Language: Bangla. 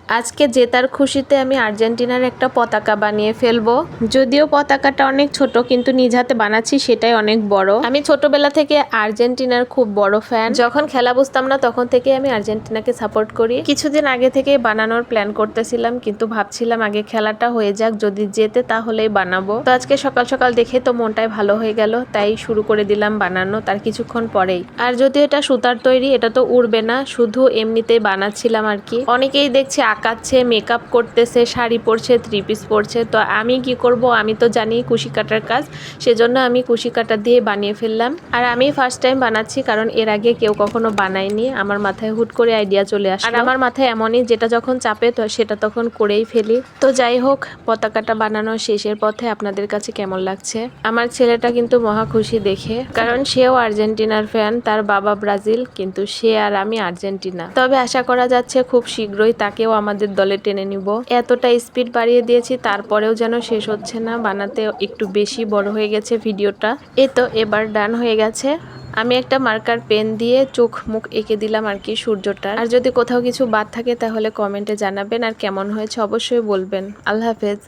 আজকে জেতার খুশিতে আমি আর্জেন্টিনার একটা পতাকা বানিয়ে ফেলবো। যদিও পতাকাটা অনেক ছোট, কিন্তু নিজ হাতে বানাচ্ছি সেটাই অনেক বড়। আমি ছোটবেলা থেকে আর্জেন্টিনার খুব বড় ফ্যান। যখন খেলা বুঝতাম না তখন থেকে আমি আর্জেন্টিনাকে সাপোর্ট করি। কিছুদিন আগে থেকে বানানোর প্ল্যান করতেছিলাম, কিন্তু ভাবছিলাম আগে খেলাটা হয়ে যাক, যদি জেতে তাহলেই বানাবো। তো আজকে সকাল সকাল দেখে তো মনটাই ভালো হয়ে গেল, তাই শুরু করে দিলাম বানানো তার কিছুক্ষণ পরেই। আর যদি এটা সুতার তৈরি, এটা তো উড়বে না, শুধু এমনিতেই বানাচ্ছিলাম আর কি। অনেকেই দেখছি আঁকাচ্ছে, মেকআপ করতেছে, শাড়ি পরছে, থ্রি পিস পরছে। তো আমি কি করব, আমি তো জানি কুশি কাটার কাজ, সেজন্য আমি কুশি কাটা দিয়ে বানিয়ে ফেললাম। আর আমি ফার্স্ট টাইম বানাচ্ছি, কারণ এর আগে কেউ কখনো বানায়নি। আমার মাথায় হুট করে আইডিয়া চলে আসে। আর আমার মাথায় এমনই, যেটা যখন চাপে তো সেটা তখন করেই ফেলি। তো যাই হোক, পতাকাটা বানানো শেষের পথে। আপনাদের কাছে কেমন লাগছে? আমার ছেলেটা কিন্তু মহা খুশি দেখে, কারণ সেও আর্জেন্টিনার ফ্যান। তার বাবা ব্রাজিল, কিন্তু সে আর আমি আর্জেন্টিনা। তবে আশা করা যাচ্ছে খুব শীঘ্রই তাকেও আমাদের দলে টেনে নিব। এতটা স্পিড বাড়িয়ে দিয়েছি, তারপরেও যেন শেষ হচ্ছে না। বানাতে একটু বেশি বড় হয়ে গেছে ভিডিওটা। তো এবার ডান হয়ে গেছে। আমি একটা মার্কার পেন দিয়ে চোখ মুখ এঁকে দিলাম আর কি সূর্যটার। আর যদি কোথাও কিছু বাদ থাকে তাহলে কমেন্টে জানাবেন, আর কেমন হয়েছে অবশ্যই বলবেন। আল্লাহ হাফেজ।